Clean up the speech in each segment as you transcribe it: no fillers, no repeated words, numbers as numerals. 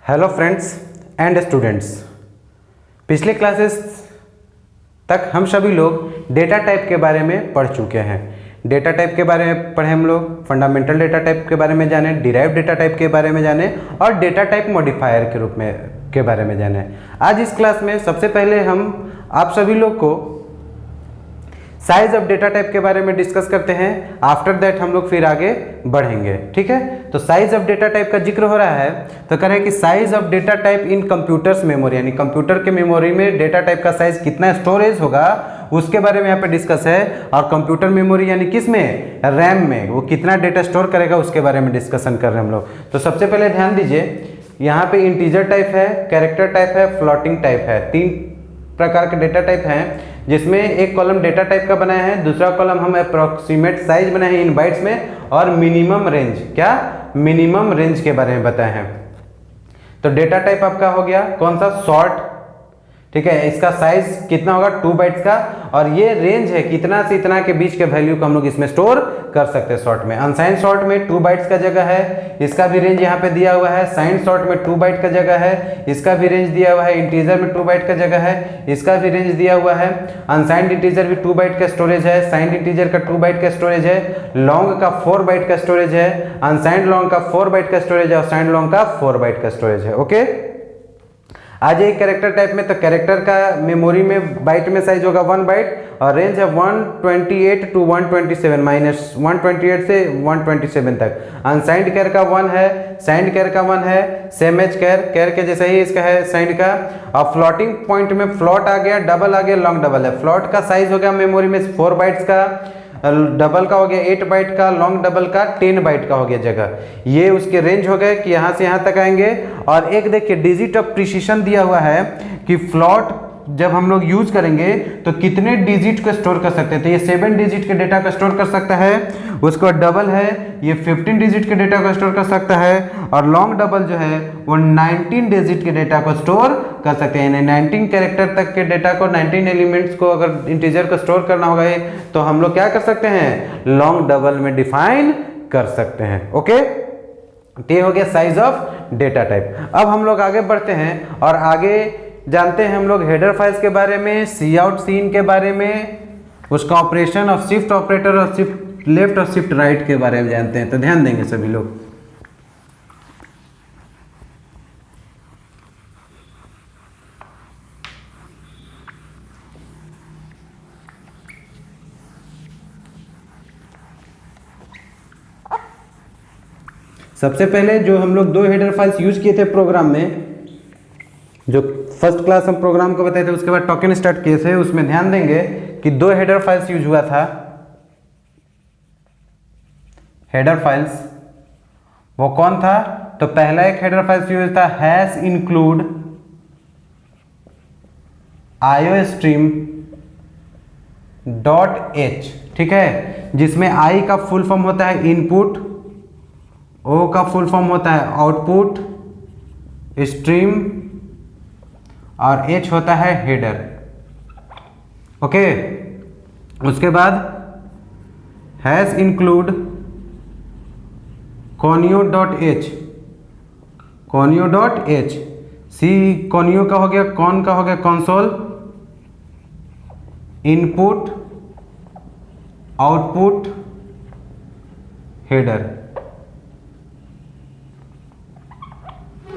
Hello friends and students, पिछले classes तक हम सभी लोग डेटा टाइप के बारे में पढ़ चुके हैं। डेटा टाइप के बारे में पढ़े हम लोग, फंडामेंटल डेटा टाइप के बारे में जाने, डिराइव्ड डेटा टाइप के बारे में जाने और डेटा टाइप मॉडिफायर के रूप में के बारे में जाने। आज इस क्लास में सबसे पहले हम आप सभी लोग को साइज ऑफ डेटा टाइप के बारे में डिस्कस करते हैं। आफ्टर दैट हम लोग फिर आगे बढ़ेंगे, ठीक है। तो साइज ऑफ डेटा टाइप का जिक्र हो रहा है तो कह रहे हैं कि size of data type in computers memory, यानी कंप्यूटर के मेमोरी में डेटा टाइप का साइज कितना स्टोरेज होगा उसके बारे में यहाँ पे डिस्कस है। और कंप्यूटर मेमोरी यानी किस में, रैम में, वो कितना डेटा स्टोर करेगा उसके बारे में डिस्कशन कर रहे हैं हम लोग। तो सबसे पहले ध्यान दीजिए, यहाँ पे इंटीजर टाइप है, कैरेक्टर टाइप है, फ्लोटिंग टाइप है। 3 प्रकार के डेटा टाइप हैं जिसमें एक कॉलम डेटा टाइप का बनाया है, दूसरा कॉलम हम अप्रोक्सीमेट साइज बनाए हैं इन बाइट्स में, और मिनिमम रेंज, क्या मिनिमम रेंज के बारे में बताए हैं। तो डेटा टाइप आपका हो गया कौन सा, शॉर्ट, ठीक है। इसका साइज कितना होगा, 2 बाइट्स का, और ये रेंज है कितना से इतना के बीच के वैल्यू को हम लोग इसमें स्टोर कर सकते हैं शॉर्ट में। अनसाइंड शॉर्ट में 2 बाइट्स का जगह है, इसका भी रेंज यहाँ पे दिया हुआ है। साइंड शॉर्ट में 2 बाइट का जगह है, इसका भी रेंज दिया हुआ है। इंटीजर में 2 बाइट का जगह है, इसका भी रेंज दिया हुआ है। अनसाइंड इंटीजर भी 2 बाइट का स्टोरेज है, साइंड इंटीजर का 2 बाइट का स्टोरेज है, लॉन्ग का 4 बाइट का स्टोरेज है, अनसाइंड लॉन्ग का 4 बाइट का स्टोरेज है और साइंड लॉन्ग का 4 बाइट का स्टोरेज है। ओके, आज एक कैरेक्टर टाइप में, तो कैरेक्टर का मेमोरी में बाइट में साइज होगा 1 बाइट और रेंज है 128 टू 127, माइनस 128 से 127 तक। अनसाइंड कैर का 1 है, साइंड कैर का 1 है, सेम एज कैर के जैसा ही इसका है साइंड का। और फ्लोटिंग पॉइंट में फ्लोट आ गया, डबल आ गया, लॉन्ग डबल है। फ्लोट का साइज हो गया मेमोरी में 4 बाइट्स का, डबल का हो गया 8 बाइट का, लॉन्ग डबल का 10 बाइट का हो गया जगह। ये उसके रेंज हो गए कि यहाँ से यहाँ तक आएंगे। और एक देखिए डिजिट ऑफ प्रिसिशन दिया हुआ है कि फ्लोट जब हम लोग यूज करेंगे तो कितने डिजिट को स्टोर कर सकते हैं। तो ये 7 डिजिट के डेटा को स्टोर कर सकता है। उसके बाद डबल है, ये 15 डिजिट के डेटा को स्टोर कर सकता है। और लॉन्ग डबल जो है वो 19 डिजिट के डेटा को स्टोर कर सकते हैं। 19 कैरेक्टर तक के डेटा को, 19 एलिमेंट्स को अगर इंटीजर को स्टोर करना होगा तो हम लोग क्या कर सकते हैं, लॉन्ग डबल में डिफाइन कर सकते हैं। ओके, ये हो गया साइज ऑफ डेटा टाइप। अब हम लोग आगे बढ़ते हैं और आगे जानते हैं हम लोग हेडर फाइल्स के बारे में, सी आउट सीन के बारे में, उसका ऑपरेशन और शिफ्ट ऑपरेटर और शिफ्ट लेफ्ट और शिफ्ट राइट के बारे में जानते हैं। तो ध्यान देंगे सभी लोग। सबसे पहले जो हम लोग 2 हेडर फाइल्स यूज किए थे प्रोग्राम में, जो फर्स्ट क्लास हम प्रोग्राम को बताए थे उसके बाद टोकन स्टार्ट किए थे, उसमें ध्यान देंगे कि 2 हेडर फाइल्स यूज हुआ था। हेडर फाइल्स वो कौन था, तो पहला एक हेडर फाइल्स यूज था हैश इंक्लूड iostream .h, ठीक है, जिसमें आई का फुल फॉर्म होता है इनपुट, ओ का फुल फॉर्म होता है आउटपुट, स्ट्रीम और एच होता है हेडर। ओके, उसके बाद हैश इंक्लूड conio.h, conio.h, सी conio का हो गया, कौन का हो गया console, input output header.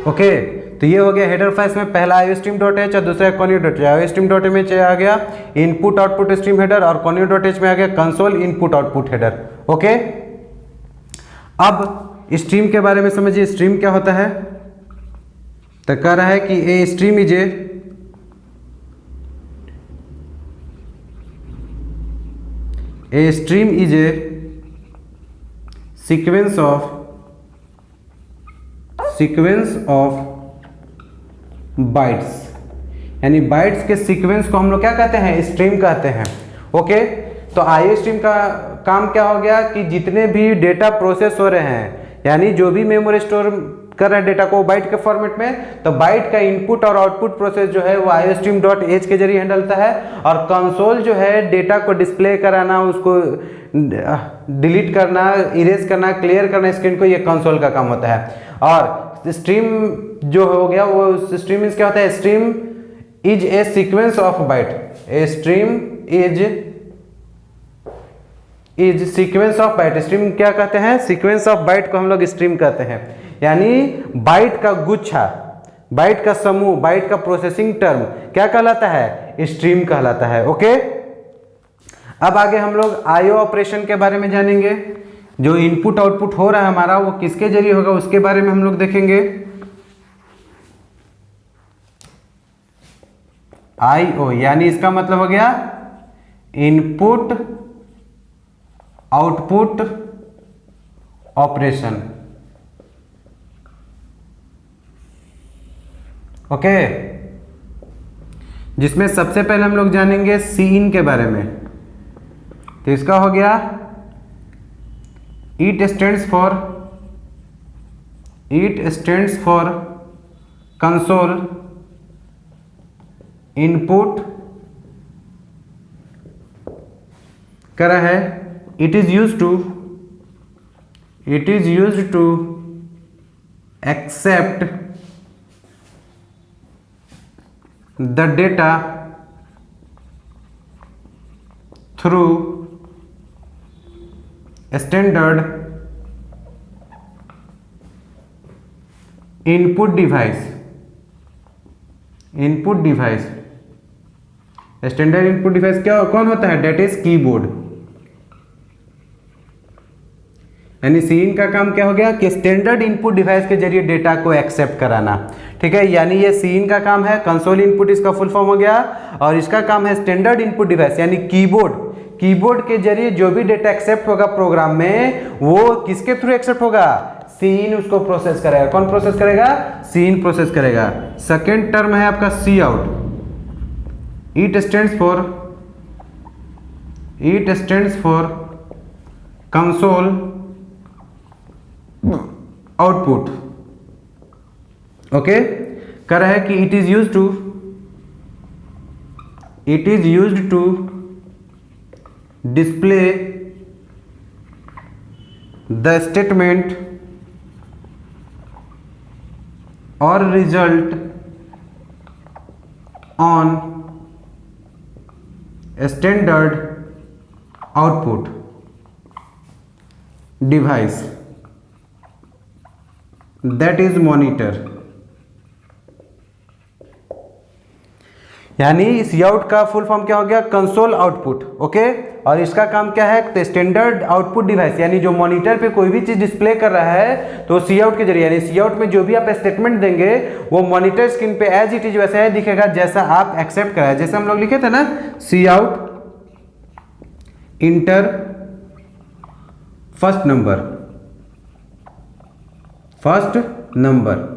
Okay, तो ये हो गया हेडर फाइल्स में पहला iostream.h और दूसरा conio.h। iostream.h आ गया इनपुट आउटपुट स्ट्रीम हेडर और conio.h में आ गया console input output header. Okay, अब स्ट्रीम के बारे में समझिए, स्ट्रीम क्या होता है। तो कह रहा है कि a stream is a sequence of bytes, यानी बाइट्स के सीक्वेंस को हम लोग क्या कहते हैं, स्ट्रीम कहते हैं। ओके, तो आईओ स्ट्रीम का काम क्या हो गया कि जितने भी डेटा प्रोसेस हो रहे हैं, यानी जो भी मेमोरी स्टोर कर रहा है डेटा को बाइट के फॉर्मेट में, तो बाइट का इनपुट और आउटपुट प्रोसेस जो है वो iostream.h के जरिए हैंडल होता है। और कंसोल जो है डेटा को डिस्प्ले कराना, उसको डिलीट करना, इरेज करना, क्लियर करना स्क्रीन को, ये कंसोल का काम होता है। और स्ट्रीम जो हो गया वो स्ट्रीम मीन्स क्या होता है, stream is a sequence of bite, a stream is sequence of bite. Stream क्या कहते हैं, सीक्वेंस ऑफ बाइट को हम लोग स्ट्रीम कहते हैं, यानी बाइट का गुच्छा, बाइट का समूह, बाइट का प्रोसेसिंग टर्म क्या कहलाता है, स्ट्रीम कहलाता है। ओके, अब आगे हम लोग आईओ ऑपरेशन के बारे में जानेंगे। जो इनपुट आउटपुट हो रहा है हमारा वो किसके जरिए होगा उसके बारे में हम लोग देखेंगे। आईओ यानी इसका मतलब हो गया इनपुट आउटपुट ऑपरेशन। ओके, जिसमें सबसे पहले हम लोग जानेंगे सीइन के बारे में। तो इसका हो गया it stands for console input करा है। It is used to accept the data through standard input device। Standard input device क्या कौन होता है, डेट इज कीबोर्ड। यानी सीइन का काम क्या हो गया कि स्टैंडर्ड इनपुट डिवाइस के जरिए डेटा को एक्सेप्ट कराना। ठीक है, यानी ये सीइन का काम है, कंसोल इनपुट इसका फुल फॉर्म हो गया, और इसका काम है स्टैंडर्ड इनपुट डिवाइस यानी कीबोर्ड के जरिए जो भी डेटा एक्सेप्ट होगा प्रोग्राम में वो किसके थ्रू एक्सेप्ट होगा, सीइन उसको प्रोसेस करेगा। कौन प्रोसेस करेगा, सीइन प्रोसेस करेगा। सेकेंड टर्म है आपका cout. It stands for console output. Okay, कर रहा है कि it is used to display the statement और result on standard output device that is monitor. यानी इस आउट का फुल फॉर्म क्या हो गया, कंसोल आउटपुट। ओके, और इसका काम क्या है, तो स्टैंडर्ड आउटपुट डिवाइस यानी जो मॉनिटर पे कोई भी चीज डिस्प्ले कर रहा है तो सी आउट के जरिए, यानी सी आउट में जो भी आप स्टेटमेंट देंगे वो मॉनिटर स्क्रीन पे एज इट इज वैसा ही दिखेगा जैसा आप एक्सेप्ट कराए। जैसे हम लोग लिखे थे ना, सी आउट इंटर फर्स्ट नंबर।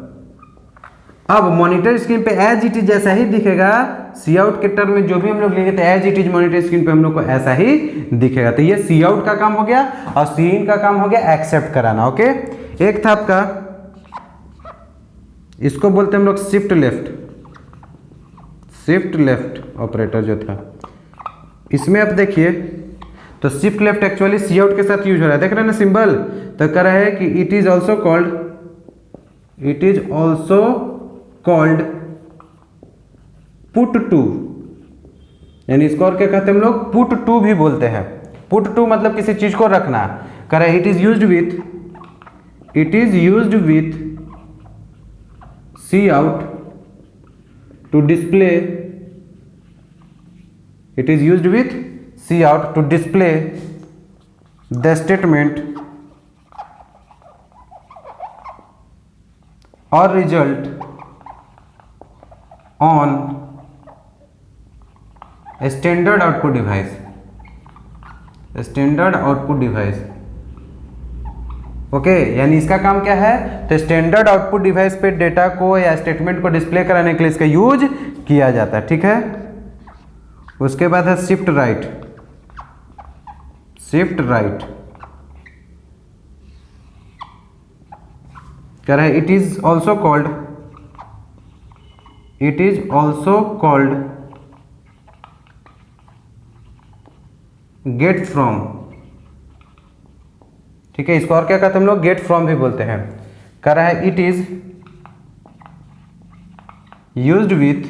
अब मॉनिटर स्क्रीन पे एज इट इज जैसा ही दिखेगा, सी आउट के टर्म में जो भी हम लोग लिखे थे as it is monitor screen पे हम लोग को ऐसा ही दिखेगा। तो ये सी आउट का काम हो गया और सी इन का काम हो गया एक्सेप्ट कराना। ओके, एक था आपका, इसको बोलते हैं हम लोग शिफ्ट लेफ्ट ऑपरेटर जो था। इसमें आप देखिए तो shift left actually see out के साथ यूज हो रहा है, देख रहे हैं ना सिंबल। तो कह रहा है कि it is also called put to, यानी इसको और क्या कहते हैं हम लोग, पुट टू भी बोलते हैं। पुट टू मतलब किसी चीज को रखना। कह रहा है it is used with C out to display, it is used with cout to display the statement or result on a standard output device। Okay, यानी इसका काम क्या है, तो स्टैंडर्ड आउटपुट डिवाइस पे डेटा को या स्टेटमेंट को डिस्प्ले कराने के लिए इसका यूज किया जाता है। ठीक है, उसके बाद है शिफ्ट राइट। कह रहा है it is also called get from. ठीक है, इसको और क्या कहते हैं हम लोग, गेट फ्रॉम भी बोलते हैं। कह रहा है it is used with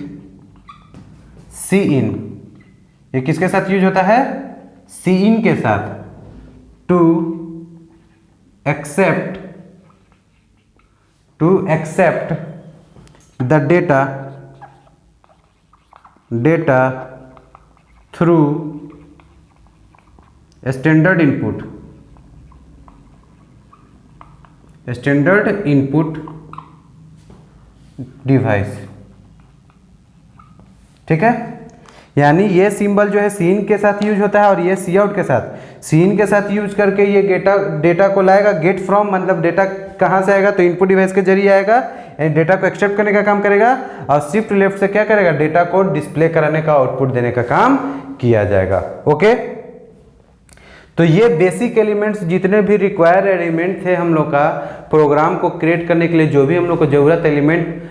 cin, ये किसके साथ यूज होता है? सी इन के साथ। To accept the data through standard input device. ठीक है, यानी ये सिंबल जो है सीन के साथ यूज होता है और ये सी आउट के साथ। सीन के साथ यूज करके ये डेटा को लाएगा, गेट फ्रॉम मतलब डेटा कहाँ से आएगा, तो इनपुट डिवाइस के जरिए आएगा, डेटा को एक्सेप्ट करने का काम करेगा, और शिफ्ट लेफ्ट से क्या करेगा, डेटा को डिस्प्ले कराने का, आउटपुट देने का काम किया जाएगा। ओके, तो ये बेसिक एलिमेंट्स जितने भी रिक्वायर्ड एलिमेंट थे हम लोग का प्रोग्राम को क्रिएट करने के लिए, जो भी हम लोग को जरूरत एलिमेंट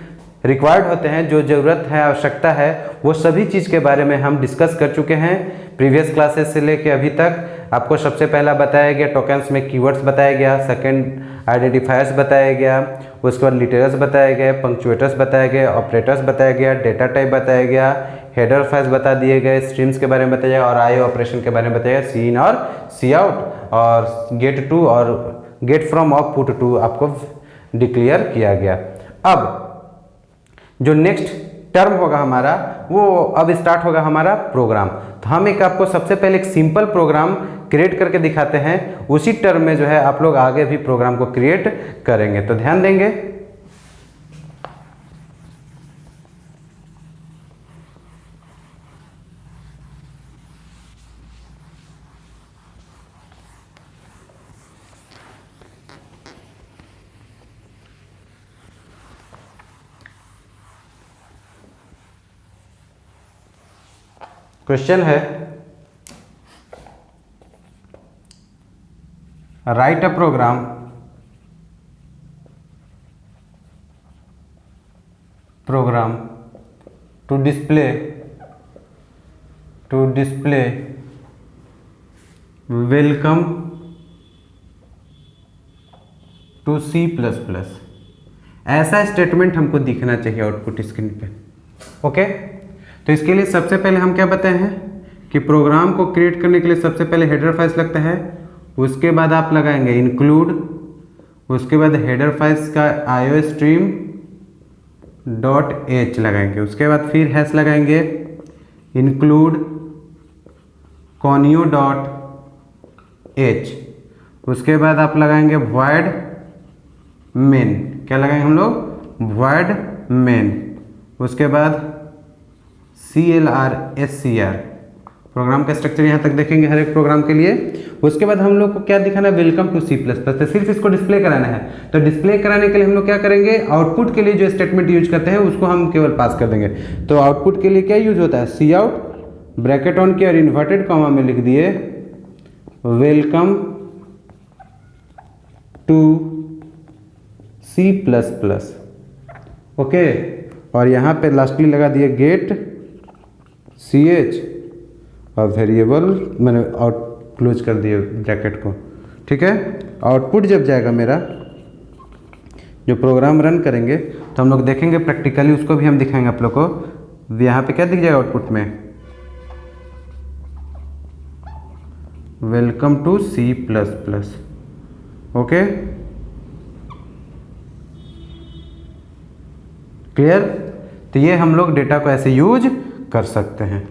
रिक्वायर्ड होते हैं, जो ज़रूरत है, आवश्यकता है, वो सभी चीज़ के बारे में हम डिस्कस कर चुके हैं प्रीवियस क्लासेस से लेके अभी तक। आपको सबसे पहला बताया गया टोकन्स में कीवर्ड्स बताया गया, सेकंड आइडेंटिफायर्स बताया गया, उसके बाद लिटरल्स बताया गया, पंक्चुएटर्स बताया गया, ऑपरेटर्स बताया गया, डेटा टाइप बताया गया, हेडर फाइल्स बता दिए गए, स्ट्रीम्स के बारे में बताया गया और आईओ ऑपरेशन के बारे में बताया गया, सी इन और सी आउट और गेट टू और गेट फ्रॉम और पुट टू आपको डिक्लेयर किया गया। अब जो नेक्स्ट टर्म होगा हमारा, वो अब स्टार्ट होगा हमारा प्रोग्राम। तो हम एक आपको सबसे पहले एक सिंपल प्रोग्राम क्रिएट करके दिखाते हैं, उसी टर्म में जो है आप लोग आगे भी प्रोग्राम को क्रिएट करेंगे, तो ध्यान देंगे। क्वेश्चन है, write a program to display welcome to C++। ऐसा स्टेटमेंट हमको दिखना चाहिए आउटपुट स्क्रीन पे। ओके, तो इसके लिए सबसे पहले हम क्या बताए हैं कि प्रोग्राम को क्रिएट करने के लिए सबसे पहले हेडर फाइल्स लगता है, उसके बाद आप लगाएंगे इंक्लूड, उसके बाद हेडर फाइल्स का आईओ स्ट्रीम .h लगाएंगे, उसके बाद फिर हैश लगाएंगे इंक्लूड conio .h, उसके बाद आप लगाएंगे void main, क्या लगाएंगे हम लोग, void main, उसके बाद CLR प्रोग्राम का स्ट्रक्चर यहाँ तक देखेंगे हर एक प्रोग्राम के लिए। उसके बाद हम लोग को क्या दिखाना है, वेलकम टू C++, तो सिर्फ इसको डिस्प्ले कराना है। तो डिस्प्ले कराने के लिए हम लोग क्या करेंगे, आउटपुट के लिए जो स्टेटमेंट यूज करते हैं उसको हम केवल पास कर देंगे। तो आउटपुट के लिए क्या यूज होता है, सी आउट ब्रैकेट ऑन किया और इन्वर्टेड कॉमा में लिख दिए वेलकम टू C++। ओके, और यहाँ पे लास्टली लगा दिए गेट ch और वेरिएबल मैंने आउट क्लोज कर दिए ब्रैकेट को। ठीक है, आउटपुट जब जाएगा मेरा, जो प्रोग्राम रन करेंगे तो हम लोग देखेंगे प्रैक्टिकली, उसको भी हम दिखाएंगे आप लोग को। यहाँ पे क्या दिख जाएगा आउटपुट में, welcome to C++। Okay, clear. तो ये हम लोग डेटा को ऐसे यूज कर सकते हैं।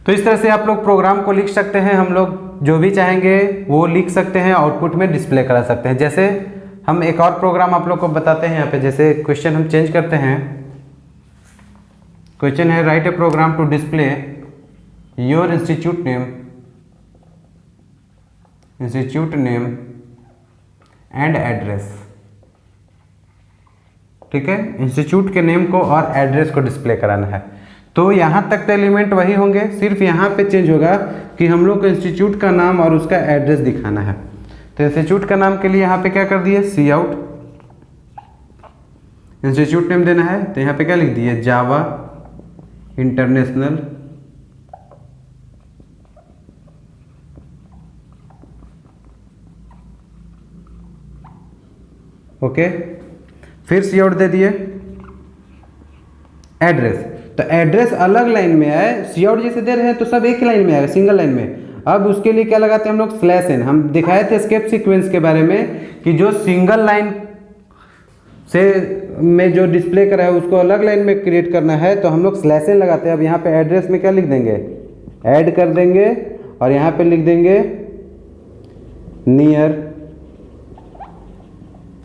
तो इस तरह से आप लोग प्रोग्राम को लिख सकते हैं, हम लोग जो भी चाहेंगे वो लिख सकते हैं, आउटपुट में डिस्प्ले करा सकते हैं। जैसे हम एक और प्रोग्राम आप लोग को बताते हैं यहाँ पे, जैसे क्वेश्चन हम चेंज करते हैं। क्वेश्चन है write a program to display your institute name and address. ठीक है, इंस्टीट्यूट के नेम को और एड्रेस को डिस्प्ले कराना है। तो यहाँ तक तो एलिमेंट वही होंगे, सिर्फ यहाँ पे चेंज होगा कि हम लोग को इंस्टीट्यूट का नाम और उसका एड्रेस दिखाना है। तो इंस्टीट्यूट का नाम के लिए यहाँ पे क्या कर दिए, सी आउट, इंस्टीट्यूट नेम देना है, तो यहाँ पे क्या लिख दिए, जावा इंटरनेशनल। ओके, फिर सी आउट दे दिए, एड्रेस, तो एड्रेस अलग लाइन में है, सी आउट जैसे दे रहे हैं तो सब एक लाइन में आएगा, सिंगल लाइन में। अब उसके लिए क्या लगाते हैं हम लोग, स्लैश एन। हम दिखाए थे स्केप सीक्वेंस के बारे में कि जो सिंगल लाइन से में जो डिस्प्ले करा है उसको अलग लाइन में क्रिएट करना है, तो हम लोग स्लैश एन लगाते हैं। अब यहाँ पे एड्रेस में क्या लिख देंगे, ऐड कर देंगे और यहाँ पे लिख देंगे नियर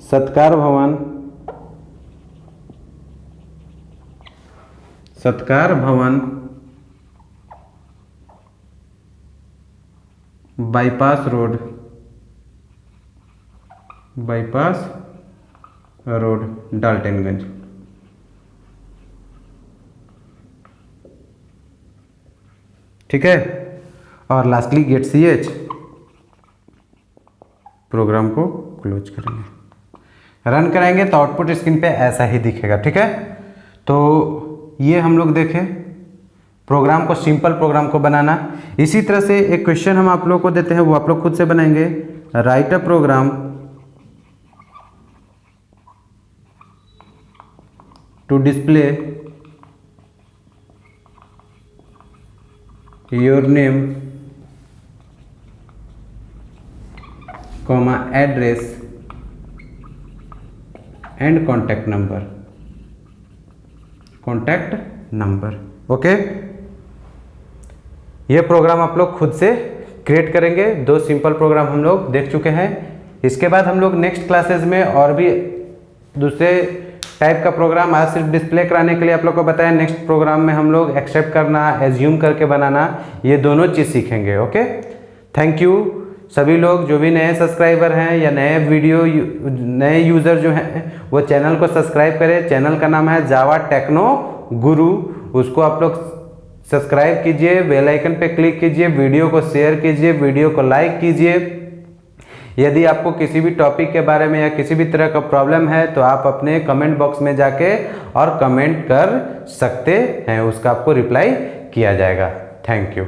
सत्कार Bhawan, Satkar Bhawan bypass road, bypass road Daltonganj. ठीक है, और lastly get C H, program को क्लोज करेंगे, रन कराएंगे तो आउटपुट स्क्रीन पे ऐसा ही दिखेगा। ठीक है, तो ये हम लोग देखें प्रोग्राम को, सिंपल प्रोग्राम को बनाना। इसी तरह से एक क्वेश्चन हम आप लोगों को देते हैं, वो आप लोग खुद से बनाएंगे। Write a program to display your name comma address and contact number, contact number. Okay, ये प्रोग्राम आप लोग खुद से क्रिएट करेंगे। 2 सिंपल प्रोग्राम हम लोग देख चुके हैं। इसके बाद हम लोग नेक्स्ट क्लासेस में और भी दूसरे टाइप का प्रोग्राम, आज सिर्फ डिस्प्ले कराने के लिए आप लोग को बताया, नेक्स्ट प्रोग्राम में हम लोग एक्सेप्ट करना, एज्यूम करके बनाना, ये दोनों चीज़ सीखेंगे। ओके, थैंक यू सभी लोग जो भी नए सब्सक्राइबर हैं या नए यूज़र जो हैं वो चैनल को सब्सक्राइब करें। चैनल का नाम है जावा टेक्नो गुरु, उसको आप लोग सब्सक्राइब कीजिए, बेल आइकन पे क्लिक कीजिए, वीडियो को शेयर कीजिए, वीडियो को लाइक कीजिए। यदि आपको किसी भी टॉपिक के बारे में या किसी भी तरह का प्रॉब्लम है तो आप अपने कमेंट बॉक्स में जाके और कमेंट कर सकते हैं, उसका आपको रिप्लाई किया जाएगा। Thank you.